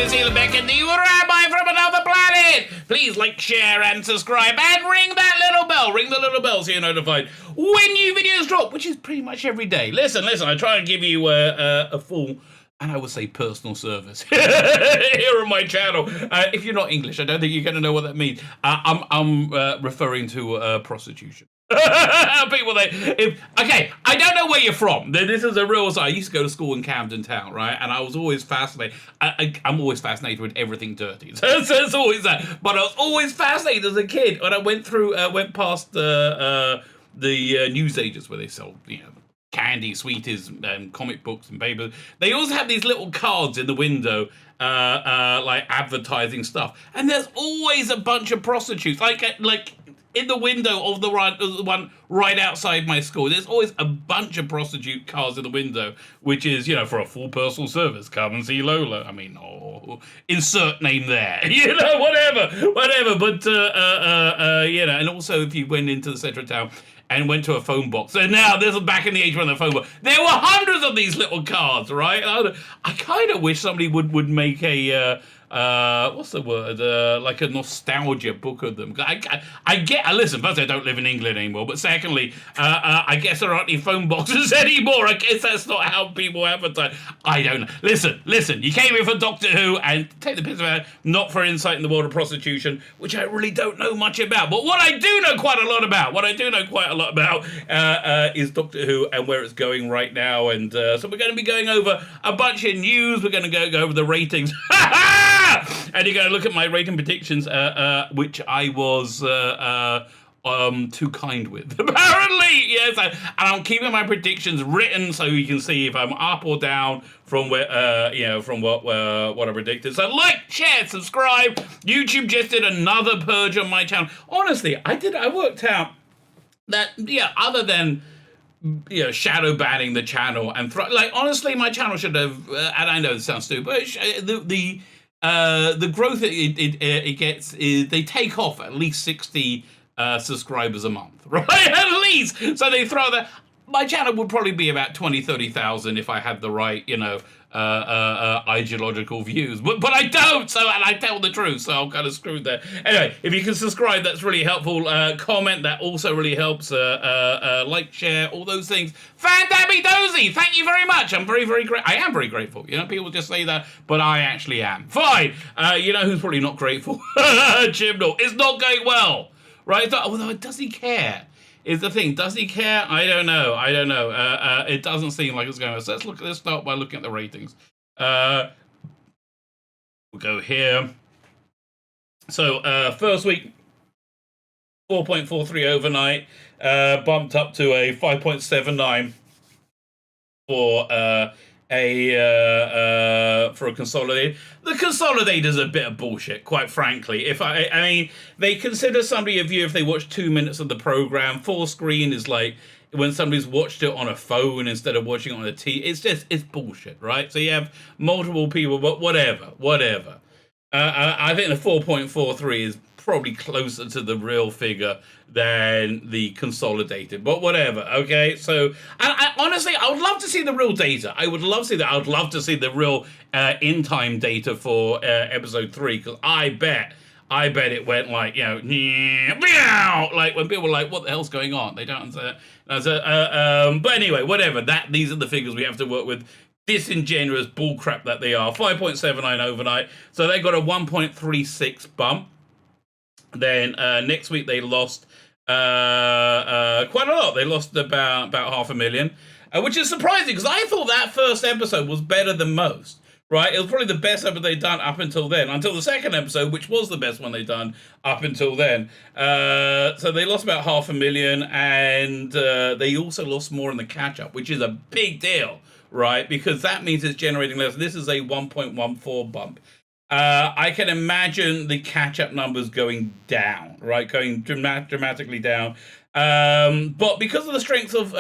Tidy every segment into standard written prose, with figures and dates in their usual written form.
is Tzvi Lebetkin, the Rabbi from another planet. Please like, share, and subscribe, and ring that little bell. Ring the little bell so you're notified when new videos drop, which is pretty much every day. Listen, I try and give you a full, and I would say personal service here on my channel. If you're not English, I don't think you're going to know what that means. I'm referring to prostitution. People, okay, I don't know where you're from. This is a real side. I used to go to school in Camden Town, right? And I was always fascinated. I'm always fascinated with everything dirty. So it's always that. But I was always fascinated as a kid when I went past the newsagents where they sold, candy, sweeties, comic books and papers. They also have these little cards in the window, like advertising stuff. And there's always a bunch of prostitutes, like in the window of the one right outside my school. There's always a bunch of prostitute cars in the window, which is, for a full personal service. Come and see Lola. I mean, insert name there. Whatever. But, and also if you went into the centre of town and went to a phone box. So now, this is back in the age when the phone box. There were hundreds of these little cards, right? I kind of wish somebody would make a, what's the word? Like a nostalgia book of them. Listen, first, I don't live in England anymore, but secondly, I guess there aren't any phone boxes anymore. I guess that's not how people advertise. I don't know. Listen, you came here for Doctor Who, and take the piss about it, not for insight in the world of prostitution, which I really don't know much about. But what I do know quite a lot about, is Doctor Who and where it's going right now. And so we're going to be going over a bunch of news. We're going to go over the ratings. And you're going to look at my rating predictions, which I was too kind with, apparently. Yes, and I'm keeping my predictions written so you can see if I'm up or down from where, from what I predicted. So like, share, subscribe. YouTube just did another purge on my channel. Honestly, I worked out that other than shadow banning the channel and honestly, my channel should have. And I know this sounds stupid, but the growth it gets is they take off at least 60 subscribers a month, right? At least. So they throw that. My channel would probably be about 20,000-30,000 if I had the right, ideological views. But I don't, and I tell the truth, so I'm kind of screwed there. Anyway, if you can subscribe, that's really helpful. Comment, that also really helps. Like, share, all those things. Fan-dabby-dozy, thank you very much. I'm very, very grateful. I am very grateful. People just say that, but I actually am. Fine. Who's probably not grateful? Chibnall. It's not going well, right? Although, does he care? Is the thing. Does he care? I don't know. It doesn't seem like it's going to. So let's start by looking at the ratings. We'll go here. So first week, 4.43 overnight, bumped up to a 5.79 for a consolidated. The consolidator's a bit of bullshit, quite frankly. I mean, they consider somebody a viewer if they watch 2 minutes of the program. Full screen is like when somebody's watched it on a phone instead of watching it on a TV. It's bullshit, right? So you have multiple people, but whatever. I think the 4.43 is probably closer to the real figure than the consolidated, but whatever. Okay, so honestly, I would love to see the real data. I would love to see that. I would love to see the real in-time data for episode 3, because I bet it went like, like when people were like, what the hell's going on? They don't understand. But anyway, whatever. These are the figures we have to work with. Disingenuous bullcrap that they are. 5.79 overnight. So they got a 1.36 bump. Then next week they lost quite a lot. They lost about 500,000, which is surprising because I thought that first episode was better than most. Right, it was probably the best episode they'd done up until then. Until the second episode, which was the best one they'd done up until then. So they lost about 500,000, and they also lost more in the catch-up, which is a big deal, right? Because that means it's generating less. This is a 1.14 bump. I can imagine the catch-up numbers going down, right? Going dramatically down. But because of the strength of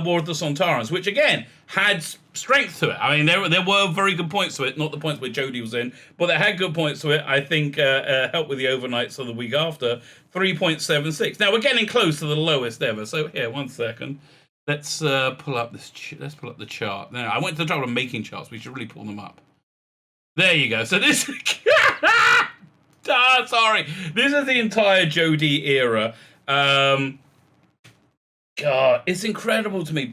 War of the Sontarans, which again had strength to it. I mean, there were very good points to it, not the points where Jodie was in, but they had good points to it. I think helped with the overnights of the week after, 3.76. Now we're getting close to the lowest ever. So here, 1 second. Let's pull up this. Let's pull up the chart. Now I went to the trouble of making charts. We should really pull them up. There you go. So this... sorry. This is the entire Jodie era. God, it's incredible to me.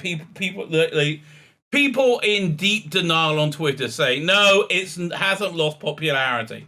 People in deep denial on Twitter say, no, it hasn't lost popularity.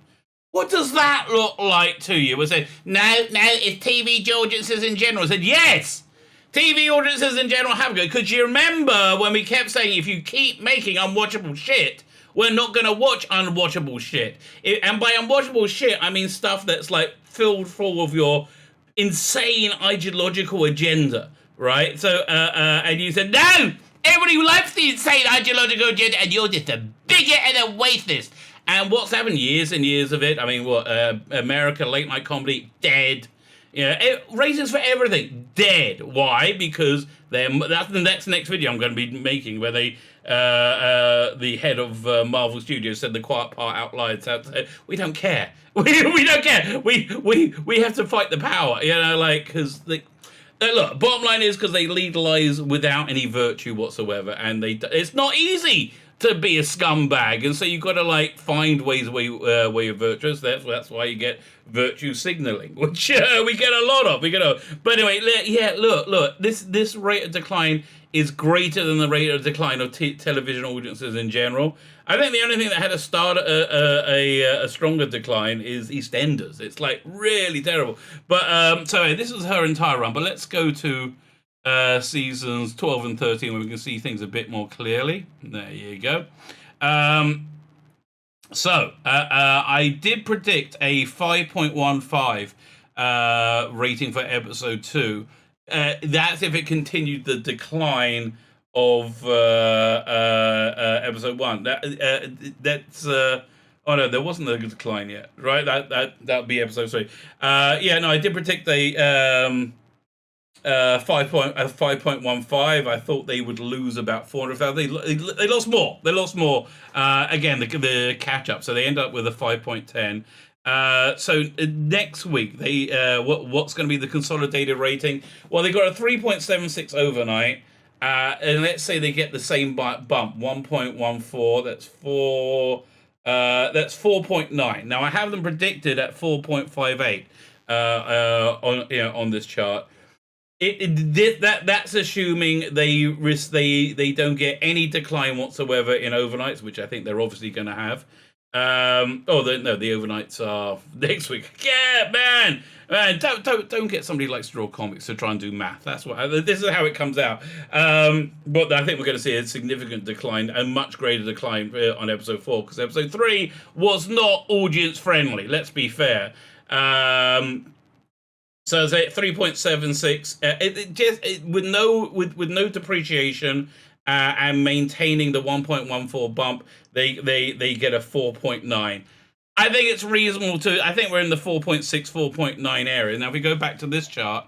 What does that look like to you? We said, no, it's TV audiences in general. I said, yes, TV audiences in general have good. Because you remember when we kept saying, if you keep making unwatchable shit, we're not going to watch unwatchable shit. And by unwatchable shit, I mean stuff that's like filled full of your insane ideological agenda, right? So, and you said, no, everybody loves the insane ideological agenda, and you're just a bigot and a wastist. And what's happened? Years and years of it. I mean, what? America, late night comedy, dead. Ratings for everything, dead. Why? Because that's the next video I'm going to be making, where they, the head of Marvel Studios said the quiet part out loud. So we don't care. We don't care. We have to fight the power. Because look. Bottom line is because they legalize without any virtue whatsoever, and it's not easy to be a scumbag, and so you've got to find ways where you're virtuous. That's why you get virtue signaling, which we get a lot of. But anyway, look. This rate of decline is greater than the rate of decline of television audiences in general. I think the only thing that had to start a stronger decline is EastEnders. It's really terrible. But so this is her entire run. But let's go to seasons 12 and 13 where we can see things a bit more clearly. There you go. So I did predict a 5.15 rating for episode 2. That's if it continued the decline of episode 1. That's oh no, there wasn't a decline yet, right? That'd be episode 3. I did predict a 5.15. I thought they would lose about 400,000. They lost more. Again, the catch up. So they end up with a 5.10. So next week, they what's going to be the consolidated rating? Well, they got a 3.76 overnight, and let's say they get the same bump, 1.14. That's 4. That's 4.9. Now I have them predicted at 4.58 on this chart. That's assuming they don't get any decline whatsoever in overnights, which I think they're obviously going to have. The overnights are next week. Yeah, man, don't get somebody like Straw Comics to try and do math. That's this is how it comes out. But I think we're going to see a significant decline, a much greater decline on episode 4, because episode 3 was not audience friendly. Let's be fair. So it's at 3.76. With no depreciation and maintaining the 1.14 bump, they get a 4.9. I think it's reasonable to. I think we're in the 4.6, 4.9 area. Now, if we go back to this chart,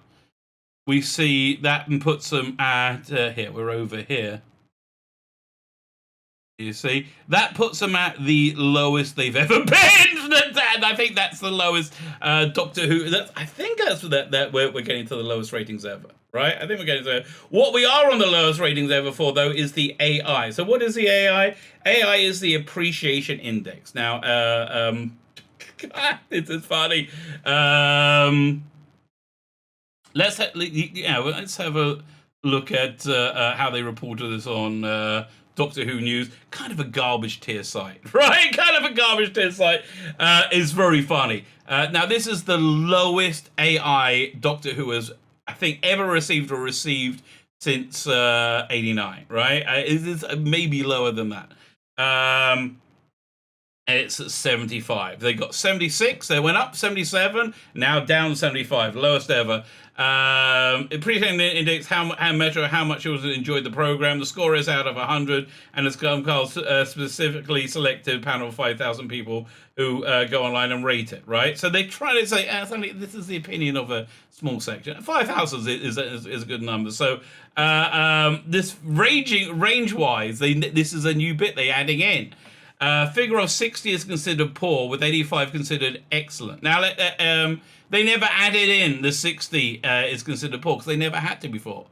we see that and puts them at here. We're over here. You see, that puts them at the lowest they've ever been. And I think that's the lowest Doctor Who. I think that's that we're getting to the lowest ratings ever, right? I think we're getting to what we are on the lowest ratings ever for, though, is the AI. So what is the AI? AI is the appreciation index. Now, this is funny. Let's have a look at how they reported this on Doctor Who News. Kind of a garbage tier site, right? Kind of a garbage tier site. Is very funny. Now, this is the lowest AI Doctor Who has, I think, ever received since 89, right? It is maybe lower than that. And it's at 75. They got 76. They went up 77. Now down 75. Lowest ever. Appreciating the index, how much you enjoyed the program. The score is out of 100, and it's called specifically selected panel of 5,000 people who go online and rate it. Right. So they try to say this is the opinion of a small section. 5,000 is a good number. So this range wise, this is a new bit they're adding in. Figure of 60 is considered poor, with 85 considered excellent. Now, they never added in the 60 is considered poor, because they never had to before,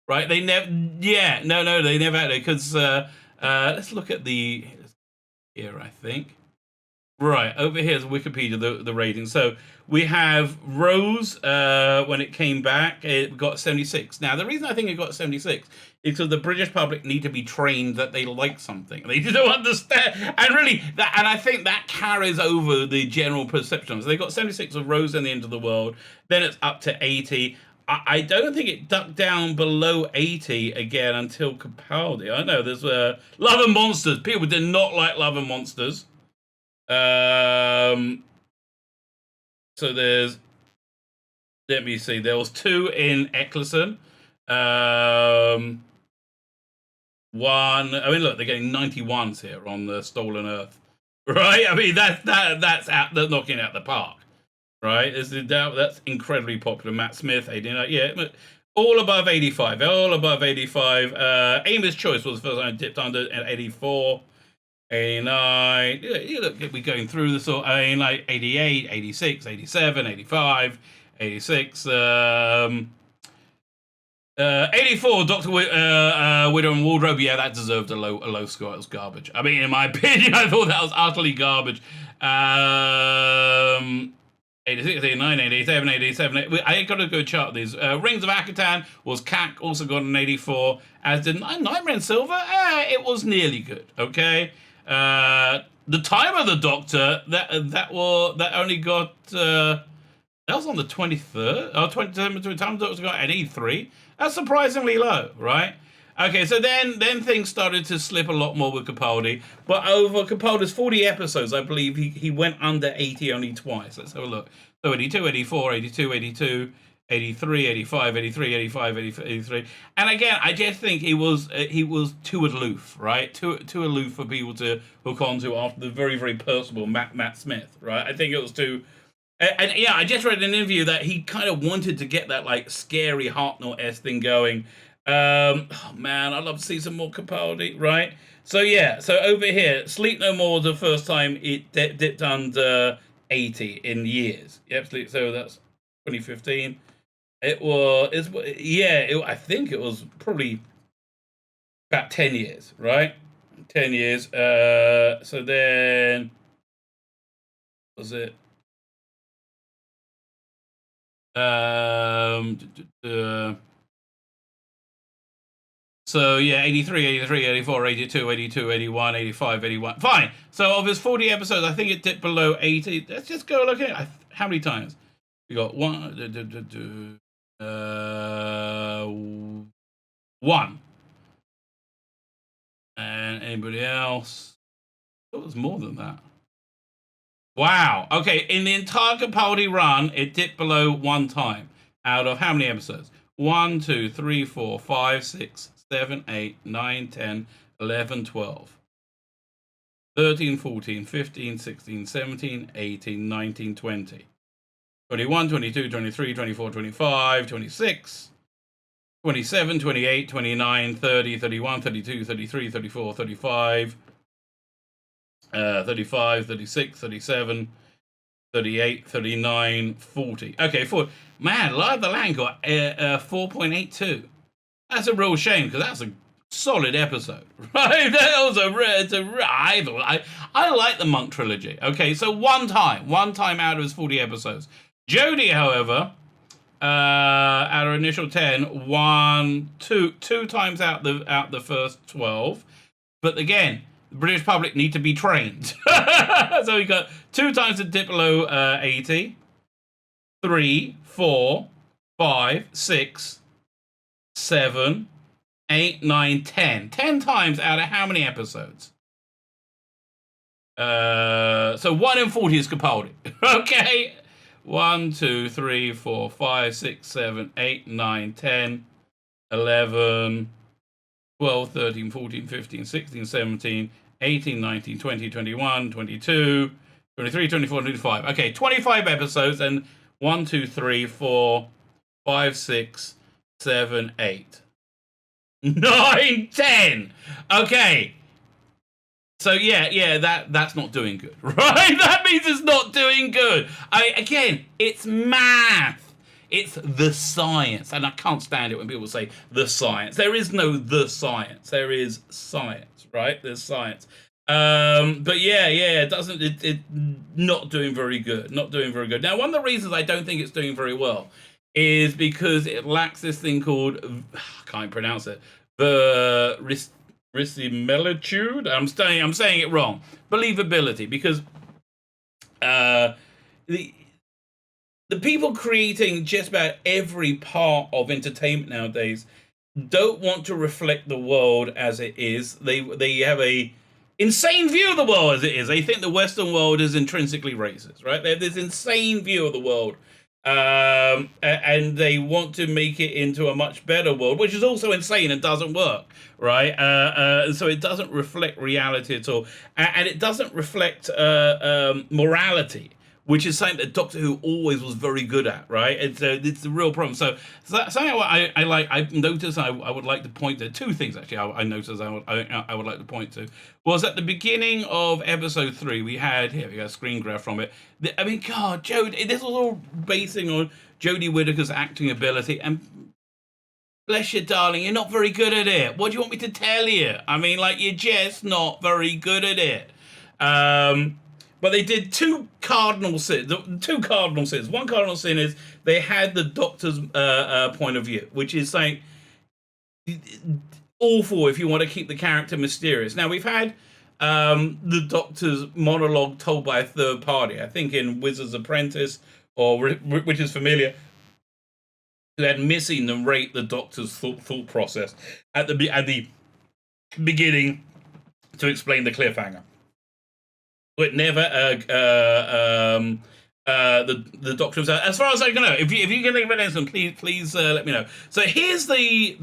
right? They never had it, because let's look at the here, I think. Right, over here's Wikipedia, the rating. So we have Rose, when it came back, it got 76. Now, the reason I think it got 76 is because the British public need to be trained that they like something. They don't understand. And really, and I think that carries over the general perception. So they got 76 of Rose and the End of the World. Then it's up to 80. I don't think it ducked down below 80 again until Capaldi. I know there's Love and Monsters. People did not like Love and Monsters. So there's, let me see, there was 2 in Eccleston. One, I mean, look, they're getting 91s here on the Stolen Earth, right? I mean, that's they're knocking out the park, right? That's incredibly popular. Matt Smith, 89, yeah, all above 85, all above 85. Amy's Choice was the first time I dipped under at 84. 89, look, we're going through the sort, I mean, like 88, 86, 87, 85, 86, 84, Dr. Widow and Wardrobe, yeah, that deserved a low score. It was garbage. I mean, in my opinion, I thought that was utterly garbage. 86, 89, 87, 87. I ain't got a good chart of these. Rings of Akatan was CAC, also got an 84, as did Nightmare in Silver. It was nearly good, okay? The Time of the Doctor, that only got, that was on the 23rd, or 27th, the Time of the Doctor got an 83. That's surprisingly low, right? Okay, so then things started to slip a lot more with Capaldi, but over Capaldi's 40 episodes, I believe he went under 80 only twice. Let's have a look. So 82, 84, 82, 82, 83, 85, 83, 85, 83. And again, I just think he was too aloof, right? Too aloof for people to hook onto after the very, very personable Matt Smith, right? I think it was too... And yeah, I just read an interview that he kind of wanted to get that like scary Hartnell-esque thing going. Oh man, I'd love to see some more Capaldi, right? So yeah, so over here, Sleep No More was the first time it dipped under 80 in years. Yep, so that's 2015. It was, I think it was probably about 10 years, right? 10 years. So then, was it? So yeah, 83, 83, 84, 82, 82, 81, 85, 81. Fine. So of his 40 episodes, I think it dipped below 80. Let's just go look at it. How many times? We got one. And anybody else? It was more than that. Wow. Okay, in the entire Capaldi run, it dipped below 1 time. Out of how many episodes? 1, 2, 3, 4, 5, 6, 7, 8, 9, 10, 11, 12. 13, 14, 15, 16, 17, 18, 19, 20. 21, 22, 23, 24, 25, 26, 27, 28, 29, 30, 31, 32, 33, 34, 35, 35, 36, 37, 38, 39, 40. Okay, 40. Man, Live of the Land got 4.82. That's a real shame, because that's a solid episode, right? That was I like the Monk trilogy. Okay, so one time out of his 40 episodes. Jodie, however, out of initial 10, two times out the first 12. But again, the British public need to be trained. So we got 2 times to dip below 80. 3, 4, 5, 6, 7, 8, 9, 10. 10 times out of how many episodes? So 1 in 40 is Capaldi. Okay. 1, 2, 3, 4, 5, 6, 7, 8, 9, 10, 11, 12, 13, 14, 15, 16, 17, 18, 19, 20, 21, 22, 23, 24, 25. Okay, 25 episodes and 1, 2, 3, 4, 5, 6, 7, 8, 9, 10. Okay. So yeah, that's not doing good, right? That means it's not doing good. Again, it's math. It's the science, and I can't stand it when people say the science. There is no the science. There is science, right? There's science. But yeah, it doesn't. It not doing very good. Not doing very good. Now, one of the reasons I don't think it's doing very well is because it lacks this thing called I can't pronounce it. The verisimilitude. I'm saying it wrong. Believability, because the people creating just about every part of entertainment nowadays don't want to reflect the world as it is. They have a insane view of the world as it is. They think the Western world is intrinsically racist, right? They have this insane view of the world, and they want to make it into a much better world, which is also insane and doesn't work, right? So it doesn't reflect reality at all, and it doesn't reflect morality, which is something that Doctor Who always was very good at, right? It's the real problem. So something I noticed I would like to point to two things actually. I noticed I would like to point to was at the beginning of episode 3 we got a screen grab from it. I mean, God, Jodie, this was all basing on Jodie Whittaker's acting ability, and bless you, darling, you're not very good at it. What do you want me to tell you? I mean, like, you're just not very good at it. But they did two cardinal sins. One cardinal sin is they had the Doctor's point of view, which is saying awful if you want to keep the character mysterious. Now, we've had the Doctor's monologue told by a third party, I think in Wizard's Apprentice, or which is familiar, who had Missy narrate the Doctor's thought process at the beginning to explain the cliffhanger. But never the Doctor himself. As far as I can know, if you can think of anything, please let me know. So here's the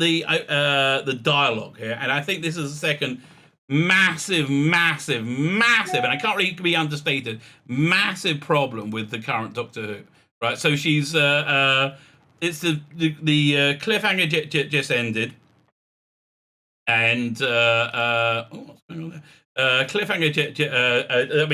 dialogue here, and I think this is the second massive, and I can't really be understated, massive problem with the current Doctor Who. Right, so she's it's the cliffhanger just ended, and what's going on there? Cliffhanger,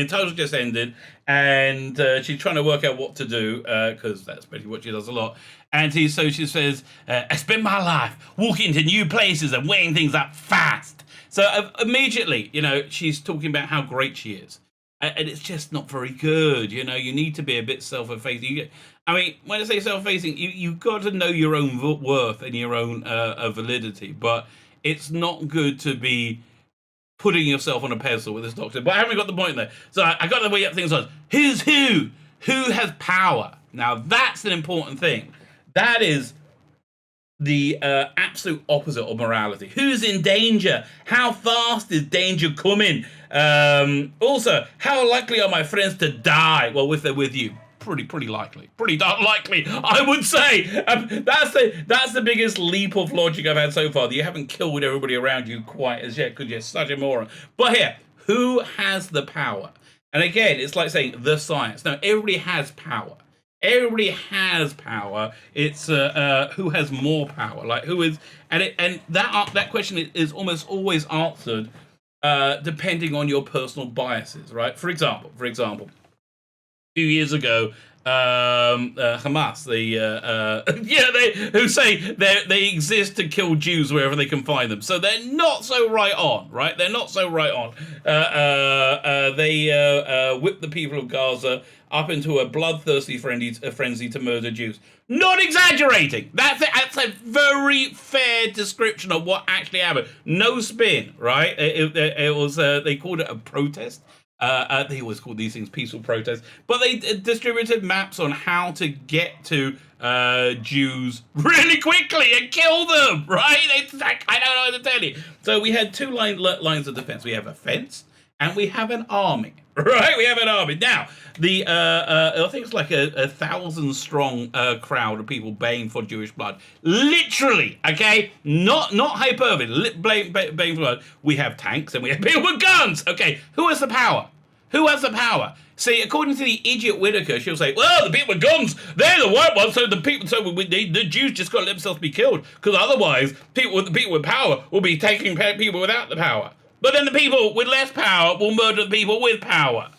title just ended, and she's trying to work out what to do, because that's basically what she does a lot. And she says, I spend my life walking into new places and weighing things up fast. So immediately, she's talking about how great she is. And it's just not very good. You need to be a bit self-effacing. When I say self-effacing, you've got to know your own worth and your own validity. But it's not good to be putting yourself on a pedestal with this Doctor. But I haven't got the point there. So I got the way up things on who's who? Who has power? Now that's an important thing. That is the absolute opposite of morality. Who's in danger? How fast is danger coming? Also, how likely are my friends to die? Well, if they're with you, pretty likely. Pretty dark likely, I would say. That's the biggest leap of logic I've had so far, that you haven't killed everybody around you quite as yet, because you're such a moron. But here, who has the power? And again, it's like saying the science. Now, everybody has power. Everybody has power. It's who has more power? Like, who is... And that question is almost always answered depending on your personal biases, right? For example, 2 years ago, Hamas, who say they exist to kill Jews wherever they can find them. So they're not so right on, right? They're not so right on. They whipped the people of Gaza up into a bloodthirsty frenzy to murder Jews. Not exaggerating. That's a very fair description of what actually happened. No spin, right? It was they called it a protest. They always call these things peaceful protests, but they distributed maps on how to get to Jews really quickly and kill them, right? It's like, I don't know what to tell you. So we had two lines of defense. We have a fence and we have an army, right? We have an army. Now, I think it's like a 1,000-strong crowd of people baying for Jewish blood. Literally, okay? Not hyperbole. Baying for blood. We have tanks and we have people with guns. Okay, who has the power? Who has the power? See, according to the idiot Whittaker, she'll say, well, the people with guns, they're the white ones, so the Jews just got to let themselves be killed, because otherwise the people with power will be taking people without the power. But then the people with less power will murder the people with power.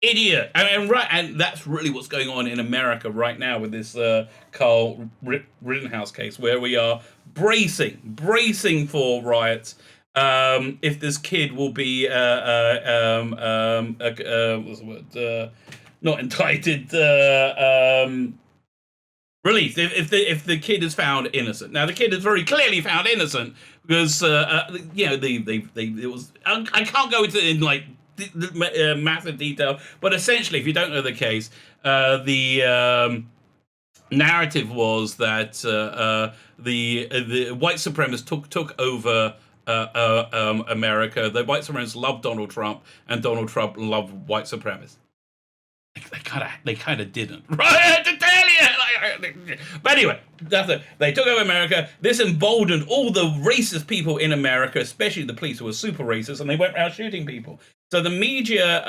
Idiot. And that's really what's going on in America right now with this Carl Rittenhouse case, where we are bracing for riots. if this kid will be what's the word? Not indicted. Released if the kid is found innocent. Now the kid is very clearly found innocent because it was. I can't go into in like massive detail, but essentially, if you don't know the case, the narrative was that the white supremacists took over America. The white supremacists loved Donald Trump, and Donald Trump loved white supremacists. They kind of didn't, right? I had to tell you. But anyway, that's it. They took over America. This emboldened all the racist people in America, especially the police, who were super racist, and they went around shooting people. So the media,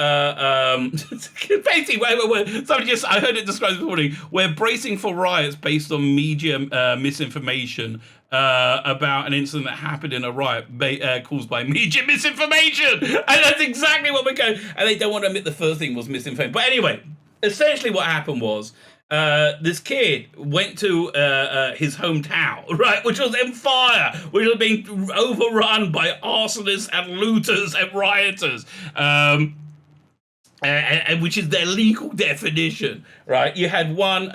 basically, I heard it described this morning, we're bracing for riots based on media misinformation about an incident that happened in a riot caused by media misinformation. And that's exactly what we're going. And they don't want to admit the first thing was misinformation. But anyway, essentially what happened was, this kid went to his hometown, right, which was in fire, which was being overrun by arsonists and looters and rioters, and which is their legal definition, right? You had one,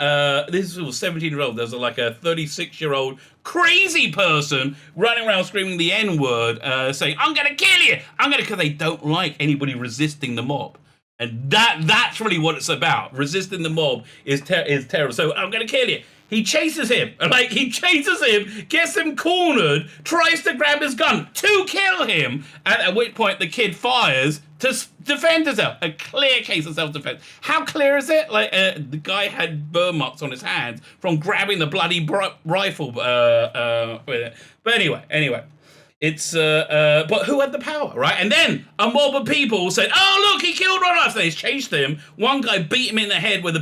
this was 17-year-old, there's like a 36-year-old crazy person running around screaming the N-word, saying, I'm going to kill you, because they don't like anybody resisting the mob. And that's really what it's about. Resisting the mob is terror. So I'm going to kill you. He chases him. Gets him cornered, tries to grab his gun to kill him, and at which point the kid fires to defend himself. A clear case of self-defense. How clear is it? Like, the guy had burn marks on his hands from grabbing the bloody rifle. But anyway. It's, but who had the power, right? And then a mob of people said, oh, look, he killed one of us. They chased him. One guy beat him in the head with a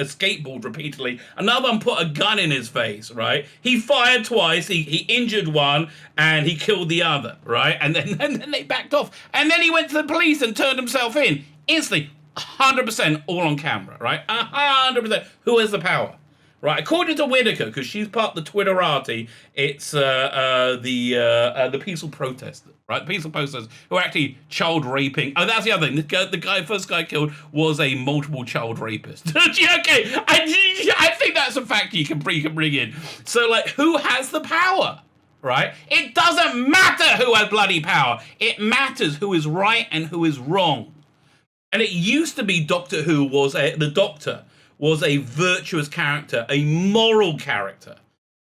skateboard repeatedly. Another one put a gun in his face, right? He fired twice. He injured one and he killed the other, right? And then they backed off. And then he went to the police and turned himself in. Instantly, 100% all on camera, right? 100%. Who has the power? Right, according to Whitaker, because she's part of the Twitterati, it's the peaceful protesters, right? Peaceful protesters who are actually child raping. Oh, that's the other thing. The first guy killed was a multiple child rapist. Okay, I think that's a factor you can bring in. So, like, who has the power? Right? It doesn't matter who has bloody power. It matters who is right and who is wrong. And it used to be Doctor Who the Doctor was a virtuous character, a moral character,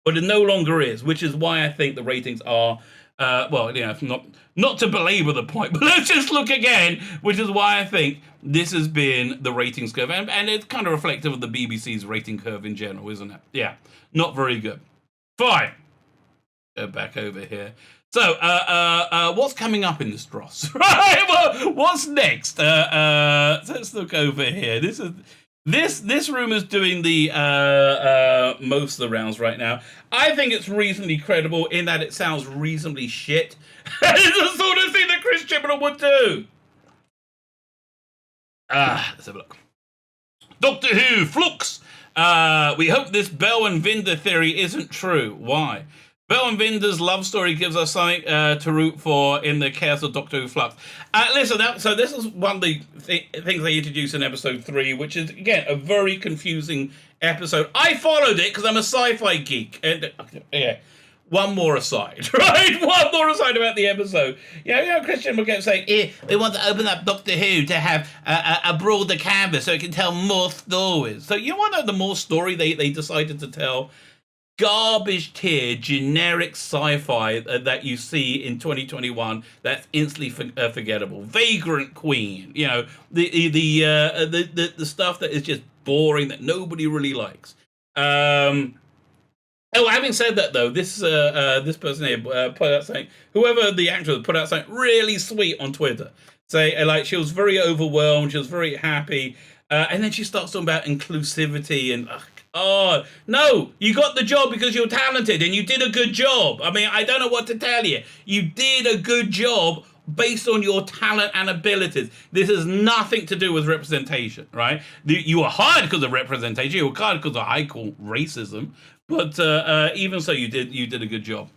but it no longer is, which is why I think the ratings are, not to belabor the point, but let's just look again, which is why I think this has been the ratings curve, and it's kind of reflective of the BBC's rating curve in general, isn't it? Yeah, not very good. Fine. Go back over here. So, what's coming up in this dross? Right? Well, what's next? So let's look over here. This room is doing the most of the rounds right now. I think it's reasonably credible in that it sounds reasonably shit. It's the sort of thing that Chris Chibnall would do. Let's have a look. Doctor Who, Flux. We hope this Belle and Vinder theory isn't true. Why? Belle and Vinder's love story gives us something to root for in the chaos of Doctor Who Flux. So this is one of the things they introduced in episode 3, which is, again, a very confusing episode. I followed it because I'm a sci-fi geek. And yeah, one more aside, right? One more aside about the episode. Christian will get saying, we want to open up Doctor Who to have a broader canvas so it can tell more stories. So you want to know the more story they decided to tell? Garbage tier generic sci-fi that you see in 2021 that's instantly forgettable. Vagrant Queen, the stuff that is just boring that nobody really likes. Having said that though, this person here put out something. Whoever the actor put out something really sweet on Twitter. Say she was very overwhelmed, she was very happy, and then she starts talking about inclusivity and. Oh, no, you got the job because you're talented and you did a good job. I mean, I don't know what to tell you. You did a good job based on your talent and abilities. This has nothing to do with representation, right? You were hired because of representation. You were hired because of I call racism. But even so, you did a good job.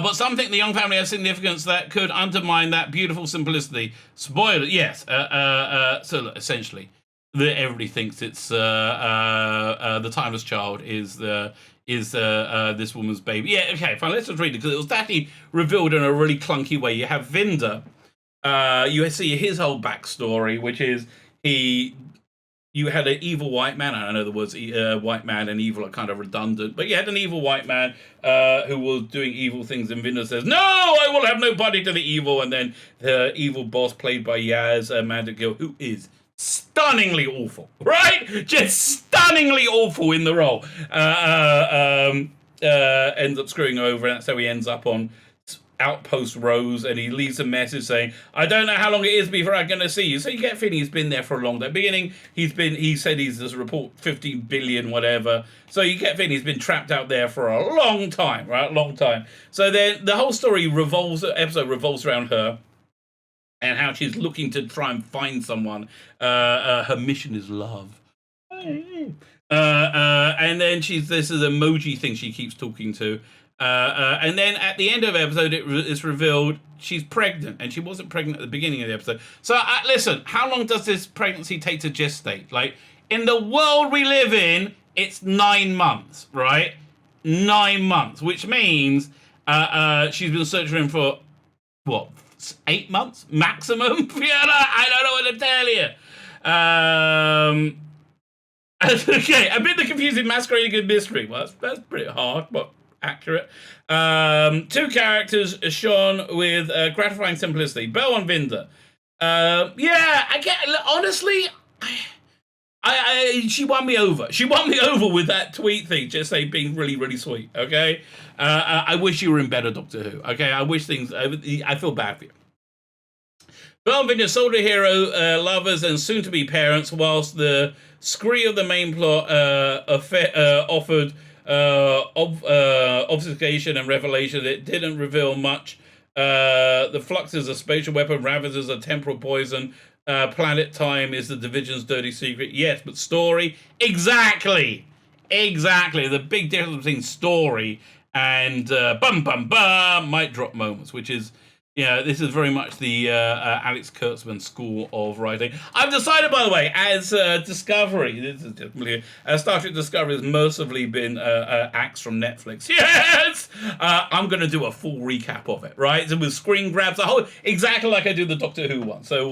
But some think the young family has significance that could undermine that beautiful simplicity. Spoiler, yes. So look, essentially, everybody thinks it's the timeless child is this woman's baby. Yeah, okay, fine. Let's just read it because it was actually revealed in a really clunky way. You have Vinder. You see his whole backstory, which is you had an evil white man. I know the words white man and evil are kind of redundant, but you had an evil white man who was doing evil things, and Vinder says, "No, I will have no party to the evil." And then the evil boss, played by Yaz Amanda Gill, who is stunningly awful, right? Just stunningly awful in the role. Ends up screwing over, and that's how he ends up on Outpost Rose, and he leaves a message saying, "I don't know how long it is before I'm going to see you." So you get a feeling he's been there for a long time. At the beginning, he said he's this report 15 billion, whatever. So you get a feeling he's been trapped out there for a long time, right? Long time. So then the whole episode revolves around her and how she's looking to try and find someone. Her mission is love. And then this is emoji thing she keeps talking to. And then at the end of the episode, it's revealed she's pregnant, and she wasn't pregnant at the beginning of the episode. So listen, how long does this pregnancy take to gestate? Like, in the world we live in, it's 9 months, right? 9 months, which means she's been searching for him for, what, 8 months maximum? I don't know what to tell you. Okay, a bit the confusing masquerading as mystery. Well, that's pretty hard, but accurate. 2 characters shone with gratifying simplicity. Belle and Vinder. Yeah, I get. Honestly, she won me over. She won me over with that tweet thing, just saying being really, really sweet. Okay, I wish you were in better Doctor Who. Okay, I wish things. I feel bad for you. Belle and Vinder, soldier hero, lovers, and soon-to-be parents, whilst the scree of the main plot offered obfuscation and revelation. It didn't reveal much. The flux is a spatial weapon, Ravagers are temporal poison, planet time is the division's dirty secret. Yes, but story, exactly. The big difference between story and mic drop moments, which is, this is very much the Alex Kurtzman school of writing. I've decided, by the way, as Discovery, this is definitely Star Trek Discovery has mercifully been axed from Netflix. Yes, I'm going to do a full recap of it, right? So with screen grabs, exactly like I do the Doctor Who one. So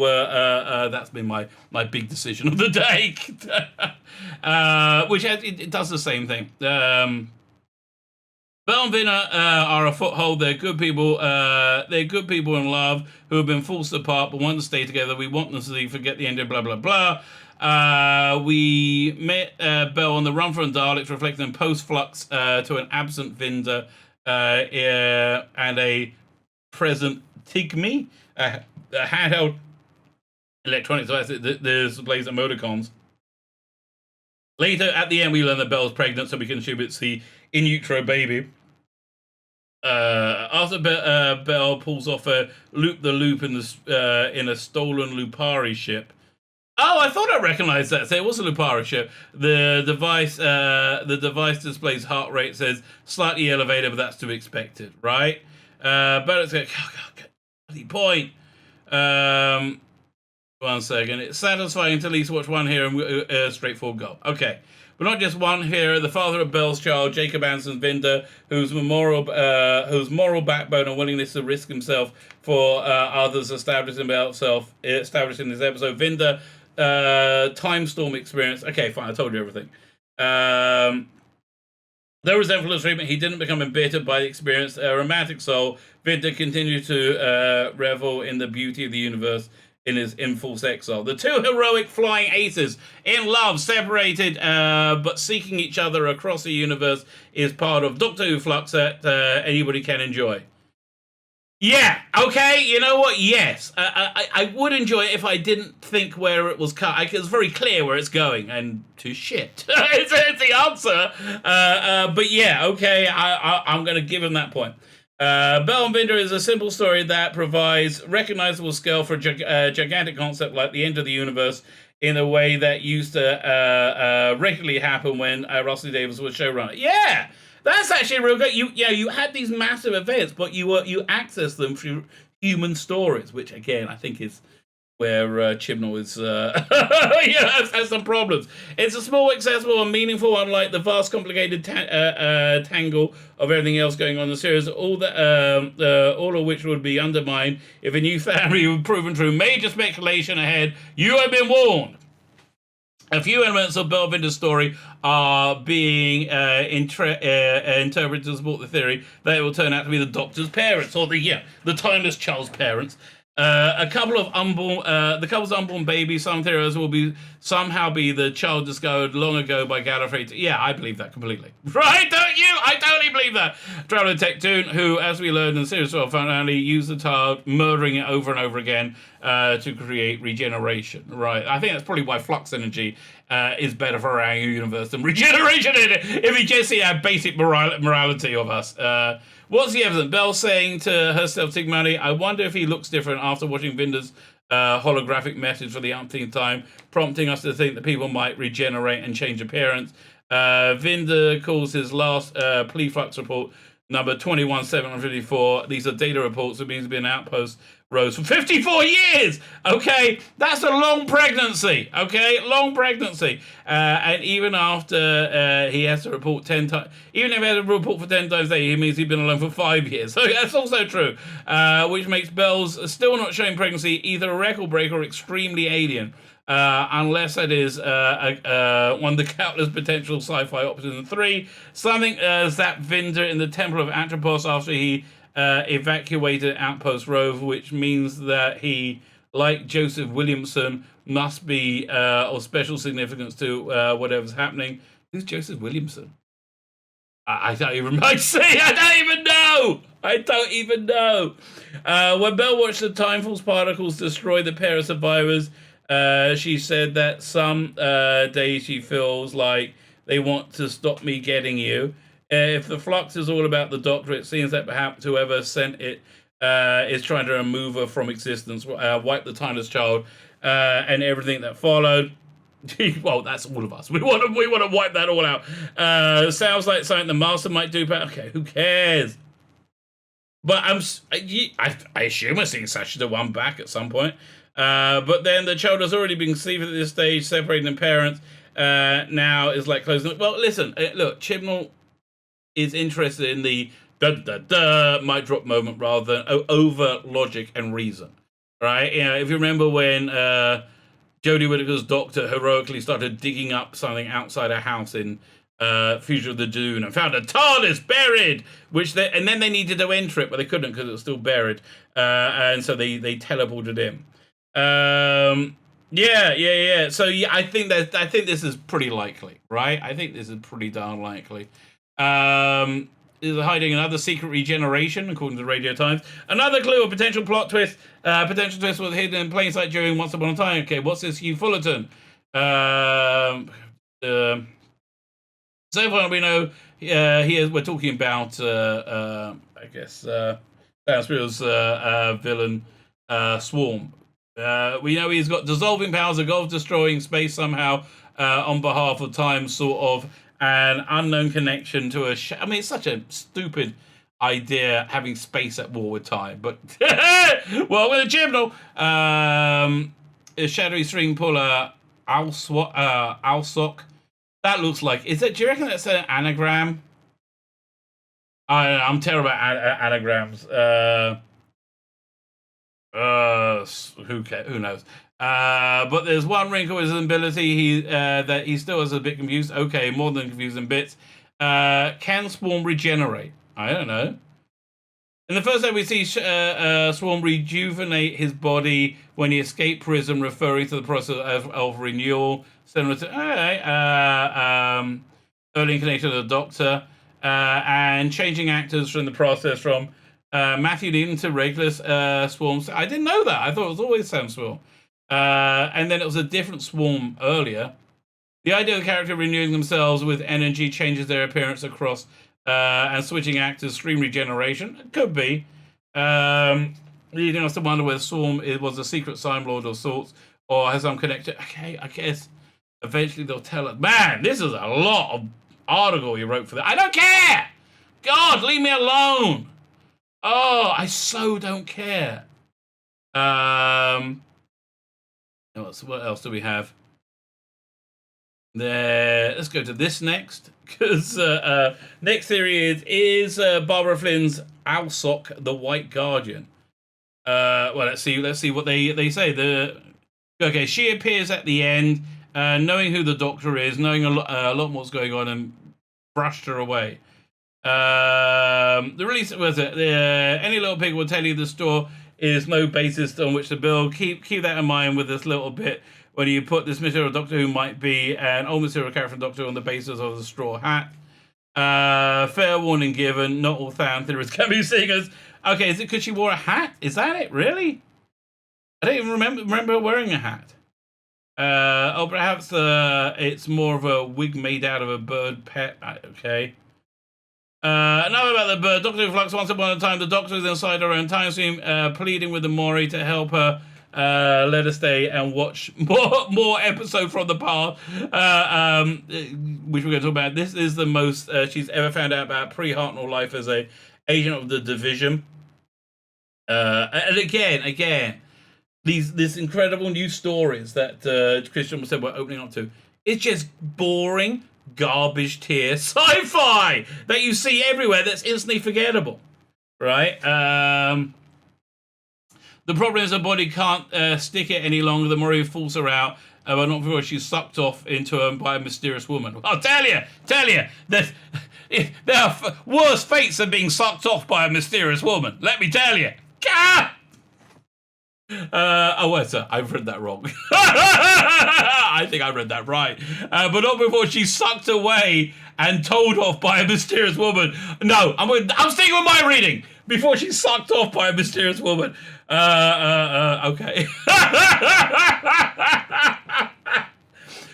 that's been my big decision of the day, which it does the same thing. Belle and Vinder are a foothold. They're good people. They're good people in love who have been forced apart but want to stay together. We want them to forget the ending. Blah blah blah. We met Belle on the run from Daleks, reflecting post-flux to an absent Vinder and a present Tigme, a handheld electronic device that displays emoticons. Later, at the end, we learn that Belle's pregnant, so we can assume it's the in utero baby. After Belle pulls off a loop-the-loop in a stolen Lupari ship. Oh, I thought I recognized that. So it was a Lupari ship. The device displays heart rate, says slightly elevated, but that's to be expected, right? But it's like, bloody point. 1 second. It's satisfying to at least watch one hero and straightforward goal. Okay. But not just one hero, the father of Belle's child, Jacob Anson Vinder, whose moral backbone and willingness to risk himself for others establishing this episode. Vinder, time storm experience. Okay, fine, I told you everything. Though resentful treatment, he didn't become embittered by the experience. A romantic soul, Vinder continued to revel in the beauty of the universe in his enforced exile. The 2 heroic flying aces in love, separated but seeking each other across the universe, is part of Doctor Who Flux that anybody can enjoy. Yeah, okay, you know what? Yes, I would enjoy it if I didn't think where it was cut. It was very clear where it's going, and to shit. it's the answer. But yeah, okay, I'm going to give him that point. Belle and Vinder is a simple story that provides recognizable scale for a gigantic concept like the end of the universe in a way that used to regularly happen when Russell Davies was showrunner. Yeah, That's actually real good. You had these massive events, but you access them through human stories, which again I think is where Chibnall is has some problems. It's a small, accessible, and meaningful, unlike the vast, complicated tangle of everything else going on in the series. All of which would be undermined if a new family were proven true. Major speculation ahead. You have been warned. A few elements of Belle and Vinder's story are being interpreted to support the theory that it will turn out to be the Doctor's parents, or the timeless child's parents. A couple of the couple's unborn baby, some theories will somehow be the child discovered long ago by Gallifrey. Yeah, I believe that completely. Right, don't you? I totally believe that. Traveller Tectoon, who, as we learned in the series 12, finally used the child, murdering it over and over again to create regeneration. Right, I think that's probably why flux energy is better for our universe than regeneration. If you just see our basic morality of us. What's the evidence? Belle saying to herself, Tigmani, I wonder if he looks different after watching Vinder's holographic message for the umpteenth time, prompting us to think that people might regenerate and change appearance. Vinder calls his last plea flux report number 21754. These are data reports. It means to be an outpost rose for 54 years. Okay, that's a long pregnancy. Okay, long pregnancy. And even after he has to report 10 times, even if he has to report for 10 times a day, it means he's been alone for 5 years. So that's also true, which makes Belle's still not showing pregnancy either a record breaker or extremely alien. Unless that is one of the countless potential sci-fi options in 3. Something zapped Vinder in the Temple of Atropos after he evacuated Outpost Rove, which means that he, like Joseph Williamson, must be of special significance to whatever's happening. Who's Joseph Williamson? I don't even I don't even know. When Belle watched the Time Force particles destroy the pair of survivors, she said that some days she feels like they want to stop me getting you. If the flux is all about the Doctor, it seems that perhaps whoever sent it is trying to remove her from existence, wipe the timeless child, and everything that followed. Well, that's all of us. We want to wipe that all out. Sounds like something the Master might do, but okay, who cares? But I assume we're seeing Sacha the One back at some point. But then the child has already been conceived at this stage, separating the parents. Now is like closing. Well, listen, look, Chibnall is interested in the might drop moment rather than over logic and reason, right? You know, if you remember when Jodie Whittaker's Doctor heroically started digging up something outside her house in Future of the Dune and found a TARDIS buried, and then they needed to enter it, but they couldn't because it was still buried, and so they teleported in. Yeah. So yeah, I think this is pretty likely, right? I think this is pretty darn likely. Is hiding another secret regeneration, according to the Radio Times. Another clue, a potential plot twist. Potential twist was hidden in plain sight during Once Upon a Time. Okay, what's this Hugh Fullerton? So far we know we're talking about I guess Spiel's villain Swarm. We know he's got dissolving powers, a goal of destroying space somehow on behalf of time, sort of an unknown connection to I mean, it's such a stupid idea having space at war with time, but well, with a Chibnall, a shadowy string puller, Alsock. That looks like. Do you reckon that's an anagram? I don't know, I'm terrible at anagrams. Who knows? But there's one wrinkle with his ability that he still is a bit confused. Okay, more than confused in bits. Can Swarm regenerate? I don't know. In the first time we see Swarm rejuvenate his body when he escaped prison, referring to the process of renewal, similar to early incarnation of the Doctor, and changing actors from the process from Matthew Dean to regular Swarm. I didn't know that. I thought it was always Sam Swarm. And then it was a different Swarm earlier. The idea of the character renewing themselves with energy changes their appearance across and switching actors, stream regeneration. It could be. Leading us to wonder whether Swarm was a secret Time Lord of sorts or has some connection. Okay, I guess eventually they'll tell us. Man, this is a lot of article you wrote for that. I don't care! God, leave me alone. Oh, I so don't care. What else do we have? Let's go to this next, because next theory is Barbara Flynn's Alsoc, the White Guardian. Well, let's see what they say. Okay, she appears at the end, knowing who the Doctor is, knowing a lot what's going on, and brushed her away. The release was it? Any little pig will tell you the store is no basis on which to build. Keep that in mind with this little bit. When you put this material Doctor Who might be an old material character from Doctor Who on the basis of the straw hat. Fair warning given, not all fan theorists can be singers. Okay, is it because she wore a hat? Is that it? Really? I don't even remember her wearing a hat. Perhaps it's more of a wig made out of a bird pet. Okay. Now about the bird. Doctor Who Flux, once upon a time, the Doctor is inside her own time stream, pleading with the Mori to help her let her stay and watch more episodes from the past, which we're going to talk about. This is the most she's ever found out about pre-Hartnell life as a agent of the Division. And again, these incredible new stories that Christian said we're opening up to. It's just boring, garbage tier sci-fi that you see everywhere that's instantly forgettable, right? The problem is her body can't stick it any longer. The Mori falls her out, but not before she's sucked off into her by a mysterious woman. I'll tell you, that there are worse fates than being sucked off by a mysterious woman. Let me tell you. I've read that wrong. I think I read that right. But not before she's sucked away and told off by a mysterious woman. No, I'm sticking with my reading. Before she's sucked off by a mysterious woman. Okay.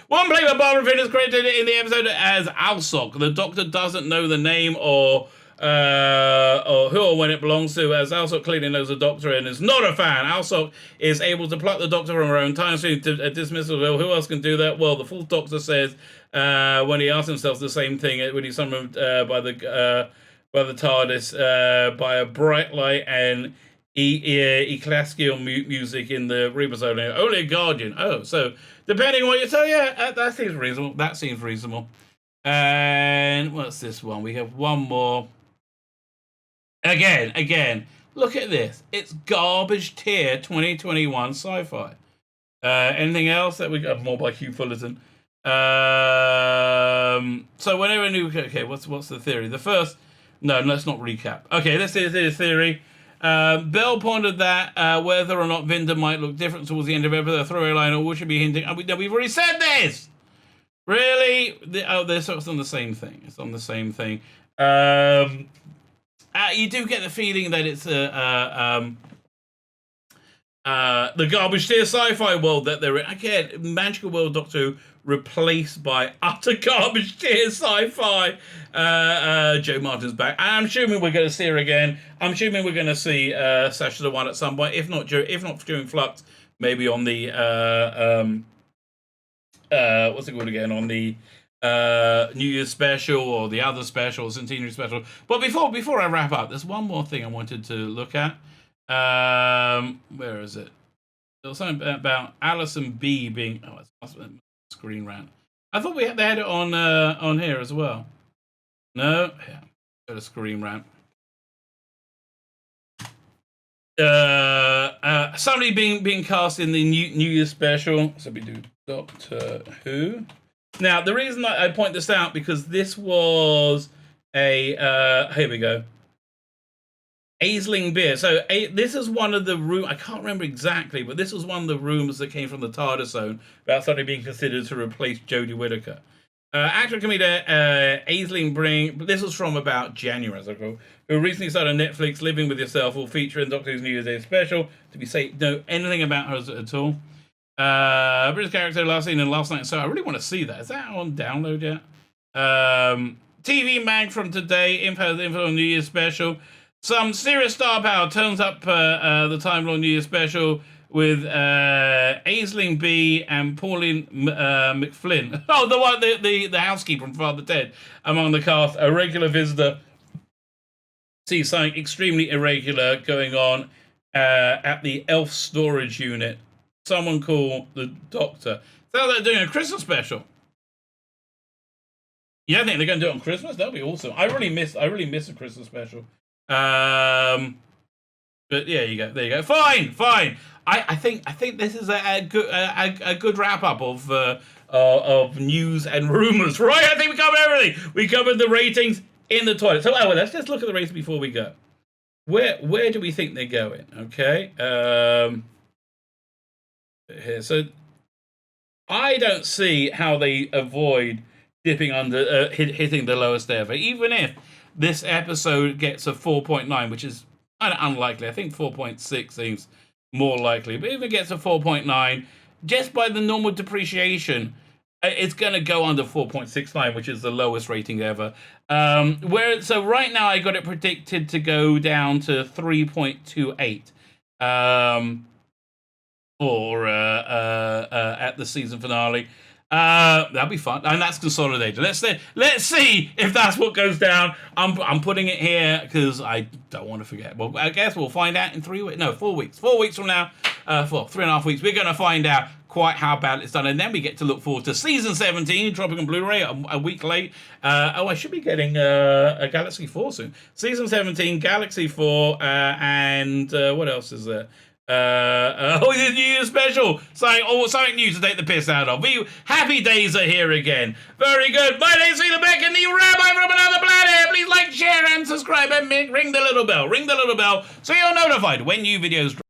One playboy Barbara Finn is credited in the episode as Alsoc. The Doctor doesn't know the name or who or when it belongs to, as Alsoc clearly knows the Doctor and is not a fan. Alsoc is able to pluck the Doctor from her own time stream to dismiss her. Who else can do that? Well, the Fourth Doctor says when he asks himself the same thing when he's summoned by the TARDIS by a bright light and ecclesiastical music in the Rebus only a Guardian. Oh, so depending on what you tell, that seems reasonable. And what's this one? We have one more. Again, look at this. It's garbage tier 2021 sci-fi. Anything else that we got? More by Hugh Fullerton. So whenever new, okay, what's the theory? The first, no, let's not recap. Okay, this is the theory. Belle pondered that whether or not Vinder might look different towards the end of episode, a throwaway line, or we should be hinting. We've already said this. Really? It's on the same thing. It's on the same thing. You do get the feeling that it's the garbage tier sci-fi world that they're in. Again, magical world Doctor Who replaced by utter garbage tier sci-fi. Joe Martin's back. I'm assuming we're going to see her again. I'm assuming we're going to see Sasha the One at some point. If not during Flux, maybe on the what's it called again? On the New Year's special or the other special, Centenary special. But before I wrap up, there's one more thing I wanted to look at. Where is it? There was something about Alison B being. Oh, it's screen rant. I thought they had it on here as well. No, yeah, go to screen rant. Somebody being cast in the New Year's special. So we do Doctor Who. Now, the reason I point this out because this was a here we go. Aisling Beer. So this is one of the I can't remember exactly, but this was one of the rumors that came from the TARDIS zone about somebody being considered to replace Jodie Whittaker. Actor and comedian Aisling Bring. This was from about January, as I recall, who recently started Netflix Living with Yourself, will feature in Doctor Who's New Year's Day special. To be safe, know anything about her at all. British character last seen in Last Night, so I really want to see that. Is that on download yet? TV mag from today, info on New Year's special. Some serious star power turns up the Time Lord New Year's special with Aisling B and Pauline McFlynn. Oh, the housekeeper from Father Ted among the cast, a regular visitor see something extremely irregular going on at the elf storage unit. Someone call the doctor. So they're doing a Christmas special. You don't think they're going to do it on Christmas? That'd be awesome. I really miss a Christmas special. But yeah, there you go. Fine. I think this is a good wrap up of news and rumors, right? I think we covered everything. We covered the ratings in the toilet. So let's just look at the ratings before we go. Where do we think they're going? Okay. Here. So I don't see how they avoid dipping under, hitting the lowest ever. Even if this episode gets a 4.9, which is kind of unlikely. I think 4.6 seems more likely. But if it gets a 4.9, just by the normal depreciation, it's going to go under 4.69, which is the lowest rating ever. So right now I got it predicted to go down to 3.28 for at the season finale. That'll be fun, and that's consolidated. Let's see if that's what goes down. I'm putting it here because I don't want to forget. Well, I guess we'll find out in 4 weeks. 4 weeks from now, 3.5 weeks, we're going to find out quite how bad it's done, and then we get to look forward to season 17 dropping on Blu-ray a week late. I should be getting a Galaxy 4 soon. Season 17, Galaxy 4, and what else is there? The New Year's special. Something new to take the piss out of. Happy days are here again. Very good. My name's Tzvi Lebetkin, the Rabbi from another planet. Please like, share, and subscribe, and ring the little bell. Ring the little bell so you're notified when new videos drop.